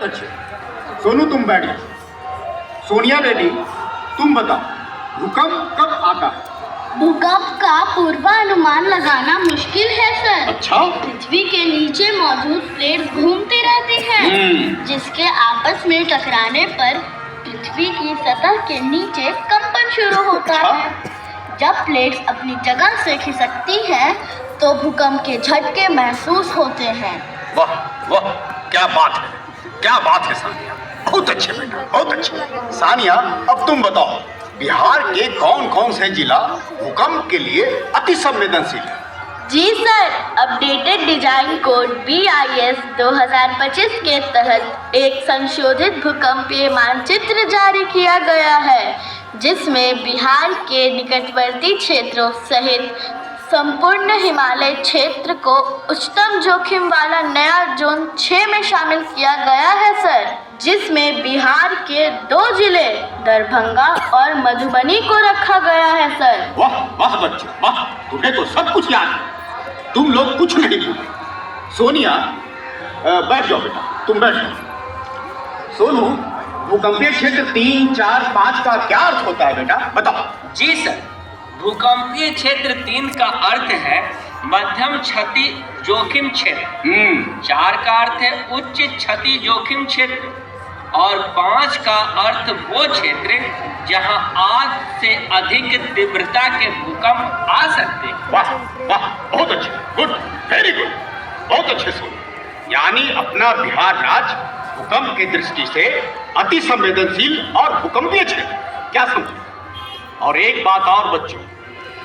अच्छा सोनू तुम बैठ जाओ। सोनिया बेटी तुम बताओ भूकंप कब आता है? भूकंप का पूर्वानुमान लगाना मुश्किल है सर। अच्छा। पृथ्वी के नीचे मौजूद प्लेट घूमती रहती हैं, जिसके आपस में टकराने पर पृथ्वी की सतह के नीचे कंपन शुरू होता है। जब प्लेट्स अपनी जगह से खिसकती हैं, तो भूकंप के झटके महसूस होते हैं। वाह वाह, क्या बात है, क्या बात है सानिया, बहुत अच्छे बेटा, बहुत अच्छे। सानिया अब तुम बताओ बिहार के कौन कौन से जिला भूकंप के लिए अति संवेदनशील है? जी sir, updated design code BIS 2025 के तहत एक संशोधित भूकंपीय मानचित्र जारी किया गया है, जिसमें बिहार के निकटवर्ती क्षेत्रों सहित संपूर्ण हिमालय क्षेत्र को उच्चतम जोखिम वाला नया जोन 6 में शामिल किया गया है सर, जिसमें बिहार के 2 जिले दरभंगा और मधुबनी को रखा गया है सर। वाह वाह बच्चों वाह, तुम्हें तो सब कुछ याद है, तुम लोग कुछ नहीं भूले। सोनिया बैठ जाओ बेटा, तुम बैठ जाओ। सोनू, भूकंपीय क्षेत्र 3, 4, 5 का क्या अर्थ होता है बेटा, बताओ। जी सर, भूकंपीय क्षेत्र 3 का अर्थ है मध्यम क्षति जोखिम क्षेत्र, 4 का अर्थ है उच्च क्षति जोखिम क्षेत्र और 5 का अर्थ वो क्षेत्र जहां आज से अधिक तीव्रता के भूकंप आ सकते हैं। वाह वाह, बहुत अच्छे, गुड, वेरी गुड, बहुत अच्छे सोनू। यानी अपना बिहार राज्य भूकंप की दृष्टि से अति संवेदनशील और भूकंपीय क्षेत्र, क्या समझे? और एक बात और बच्चों,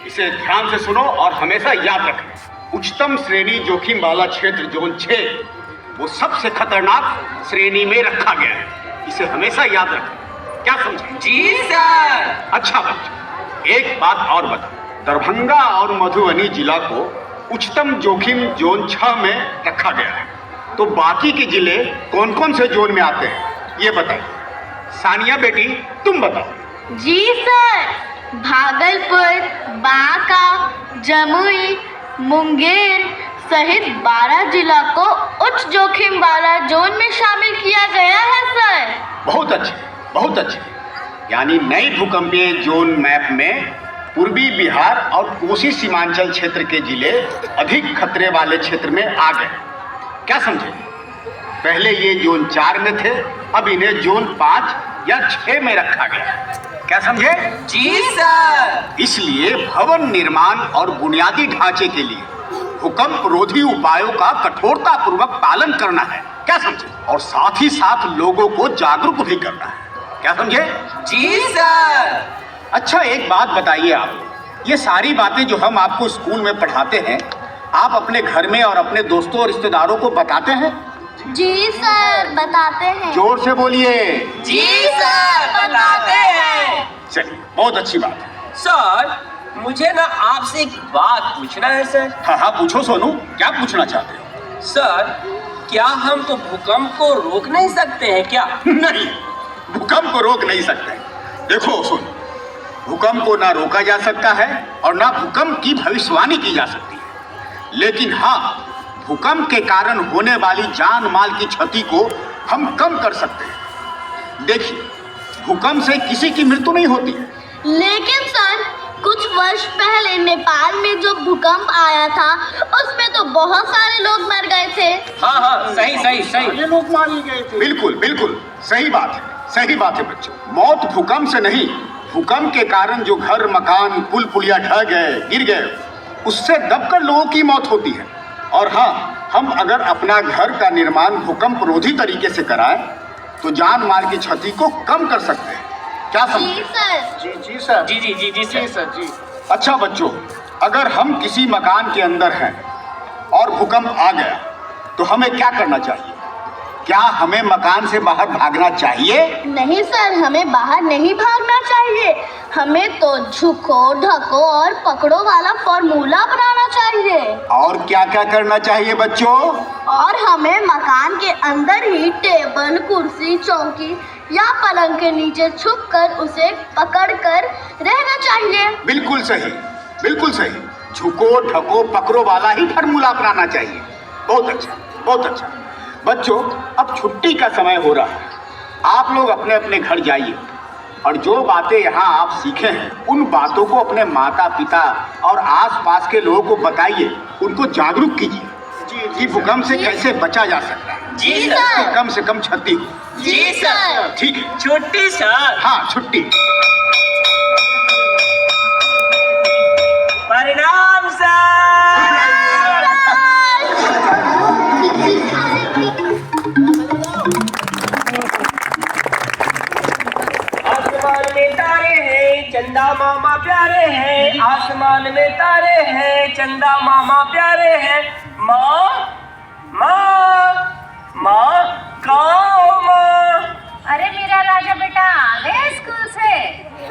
इसे ध्यान से सुनो और हमेशा याद रखें, उच्चतम श्रेणी जोखिम वाला क्षेत्र जोन 6 वो सबसे खतरनाक श्रेणी में रखा गया है, इसे हमेशा याद रखें, क्या समझे? जी सर। अच्छा बच्चों, एक बात और बताओ, दरभंगा और मधुबनी जिला को उच्चतम जोखिम जोन 6 में रखा गया है, तो बाकी के जिले कौन कौन से जोन में आते हैं ये बताइए। सानिया बेटी तुम बताओ। जी सर, भागलपुर, बांका, जमुई, मुंगेर सहित 12 जिला को उच्च जोखिम वाला जोन में शामिल किया गया है सर। बहुत अच्छे, बहुत अच्छे। यानी नई भूकंपीय जोन मैप में पूर्वी बिहार और कोसी सीमांचल क्षेत्र के जिले अधिक खतरे वाले क्षेत्र में आ गए, क्या समझे? पहले ये जोन 4 में थे, अब इन्हें जोन 5 या 6 में रखा गया, क्या समझे? जी सर। इसलिए भवन निर्माण और बुनियादी ढांचे के लिए भूकंप रोधी उपायों का कठोरता पूर्वक पालन करना है, क्या समझे? और साथ ही साथ लोगों को जागरूक भी करना है, क्या समझे? जी सर। अच्छा एक बात बताइए, आप ये सारी बातें जो हम आपको स्कूल में पढ़ाते हैं, आप अपने घर में और अपने दोस्तों और रिश्तेदारों को बताते हैं? जी सर, बताते हैं। जोर से बोलिए। जी सर, बताते हैं। चलिए, बहुत अच्छी बात है। सर, मुझे ना आपसे एक बात पूछना है सर। हाँ हाँ पूछो सोनू, क्या पूछना चाहते हो? सर, क्या हम तो भूकंप को रोक नहीं सकते हैं क्या? नहीं, भूकंप को रोक नहीं सकते। देखो सोनू, भूकंप को ना रोका जा सकता है और ना भूकंप की भविष्यवाणी की जा सकती है, लेकिन हाँ, भूकंप के कारण होने वाली जान माल की क्षति को हम कम कर सकते हैं। देखिए, भूकंप से किसी की मृत्यु नहीं होती है, लेकिन सर कुछ वर्ष पहले नेपाल में जो भूकंप आया था, उसमें तो बहुत सारे लोग मर गए थे। हाँ हाँ, सही सही सही। ये लोग मार गए थे। बिल्कुल बिल्कुल सही बात है, सही बात है बच्चों। मौत भूकंप से नहीं, भूकंप के कारण जो घर, मकान, पुल पुलिया ढह गए, गिर गए, उससे दबकर लोगों की मौत होती है। और हाँ, हम अगर अपना घर का निर्माण भूकंप रोधी तरीके से कराएं, तो जान माल की क्षति को कम कर सकते हैं, क्या समझे? जी सर। जी सर। जी सर जी। अच्छा बच्चों, अगर हम किसी मकान के अंदर हैं और भूकंप आ गया, तो हमें क्या करना चाहिए? क्या हमें मकान से बाहर भागना चाहिए? नहीं सर, हमें बाहर नहीं भागना चाहिए। हमें तो झुको, ढको और पकड़ो वाला फॉर्मूला बनाना चाहिए। और क्या क्या करना चाहिए बच्चों? और हमें मकान के अंदर ही टेबल, कुर्सी, चौकी या पलंग के नीचे छुपकर उसे पकड़कर रहना चाहिए। बिल्कुल सही, बिल्कुल सही। झुको, ढको, पकड़ो वाला ही फॉर्मूला अपनाना चाहिए। बहुत अच्छा, बहुत अच्छा। बच्चों, अब छुट्टी का समय हो रहा है। आप लोग अपने अपने घर जाइए और जो बातें यहाँ आप सीखे हैं उन बातों को अपने माता पिता और आसपास के लोगों को बताइए, उनको जागरूक कीजिए कि भूकंप से कैसे बचा जा सकता है। जी सर। कम से कम क्षति हो। जी सर। ठीक है। छुट्टी सर। हाँ, छुट्टी। परिणाम सर। आसमान में तारे हैं, चंदा मामा प्यारे हैं। आसमान में तारे हैं, चंदा मामा प्यारे हैं। माँ माँ माँ, कहाँ हो माँ? अरे मेरा राजा बेटा आ गया स्कूल से।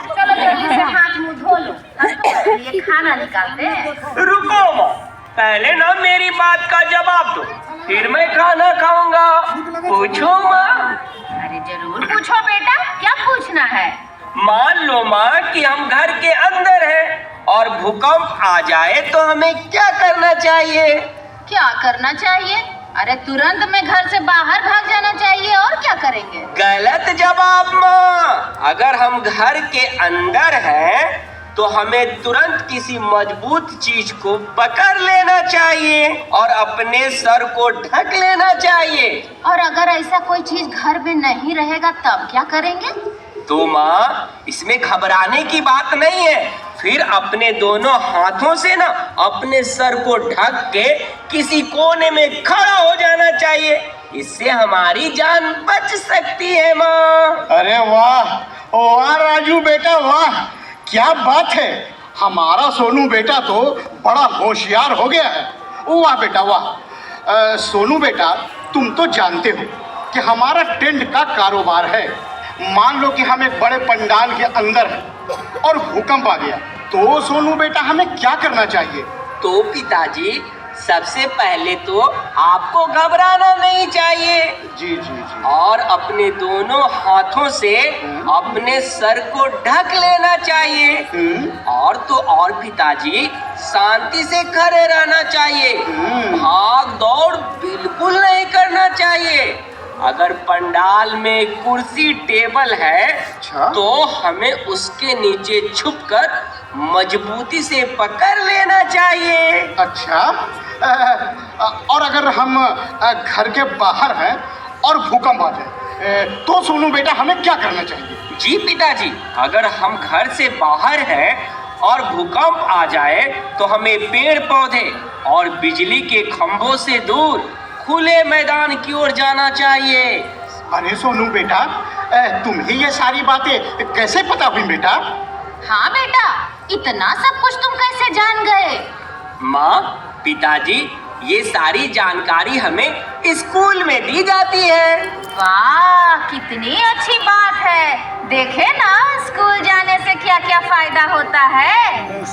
चलो जल्दी से हाथ मुंह धो लो, हम तुम्हारे लिए खाना निकालते हैं। रुको माँ, पहले ना मेरी बात का जवाब दो, फिर मैं खाना खाऊंगा। पूछो माँ। अरे जरूर पूछो बेटा, क्या पूछना है? मान लो माँ कि हम घर के अंदर हैं और भूकंप आ जाए तो हमें क्या करना चाहिए? क्या करना चाहिए? अरे तुरंत में घर से बाहर भाग जाना चाहिए, और क्या करेंगे? गलत जवाब माँ। अगर हम घर के अंदर हैं तो हमें तुरंत किसी मजबूत चीज को पकड़ लेना चाहिए और अपने सर को ढक लेना चाहिए। और अगर ऐसा कोई चीज घर में नहीं रहेगा तब क्या करेंगे? तो माँ, इसमें घबराने की बात नहीं है। फिर अपने दोनों हाथों से ना अपने सर को ढक के किसी कोने में खड़ा हो जाना चाहिए। इससे हमारी जान बच सकती है माँ। अरे वाह वाह राजू बेटा, वाह क्या बात है। हमारा सोनू बेटा तो बड़ा होशियार हो गया है। वाह बेटा वाह। सोनू बेटा, तुम तो जानते हो कि हमारा टेंट का कारोबार है। मान लो कि हम एक बड़े पंडाल के अंदर हैं और भूकंप आ गया, तो सोनू बेटा हमें क्या करना चाहिए? तो पिताजी, सबसे पहले तो आपको घबराना नहीं चाहिए। जी जी जी। और अपने दोनों हाथों से अपने सर को ढक लेना चाहिए। और तो और पिताजी, शांति से खड़े रहना चाहिए। भाग दौड़ बिल्कुल नहीं करना चाहिए। अगर पंडाल में कुर्सी टेबल है तो हमें उसके नीचे छुपकर मजबूती से पकड़ लेना चाहिए। अच्छा, और अगर हम घर के बाहर हैं और भूकंप आ जाए तो सोनू बेटा हमें क्या करना चाहिए? जी पिताजी, अगर हम घर से बाहर हैं और भूकंप आ जाए तो हमें पेड़ पौधे और बिजली के खंभों से दूर खुले मैदान की ओर जाना चाहिए। अरे सोनू बेटा, तुम्हें ये सारी बातें कैसे पता हुई बेटा? हाँ बेटा, इतना सब कुछ तुम कैसे जान गए? माँ, पिताजी, ये सारी जानकारी हमें स्कूल में दी जाती है। वाह, कितनी अच्छी बात है। देखे ना, स्कूल जाने से क्या क्या फायदा होता है।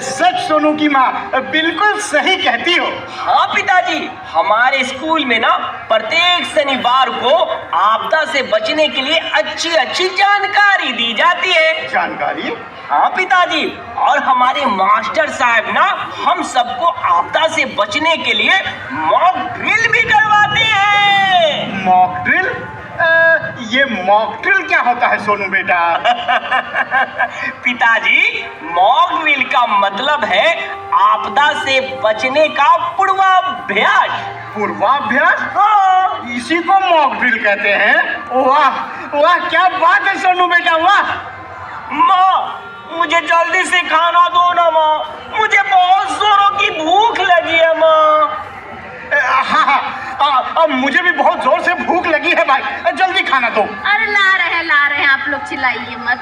सच सोनू की माँ बिल्कुल सही कहती हो। हाँ पिताजी, हमारे स्कूल में ना प्रत्येक शनिवार को आपदा से बचने के लिए अच्छी अच्छी जानकारी दी जाती है। जानकारी? हाँ पिताजी, और हमारे मास्टर साहब ना हम सबको आपदा से बचने के लिए मॉक ड्रिल भी करवाते हैं। Mock drill? ये मॉक ड्रिल क्या होता है सोनू बेटा? पिताजी, मॉक ड्रिल का मतलब है आपदा से बचने का पूर्वाभ्यास। पूर्वाभ्यास? हाँ। इसी को मॉक ड्रिल कहते हैं। वाह वाह, क्या बात है सोनू बेटा, वाह। माँ, मुझे जल्दी से खाना दो ना माँ, मुझे बहुत जोरों की भूख लगी है माँ। हाँ, मुझे भी बहुत जोर से भूख लगी है भाई, जल्दी खाना दो। अरे ला रहे हैं, आप लोग चिल्लाइए मत।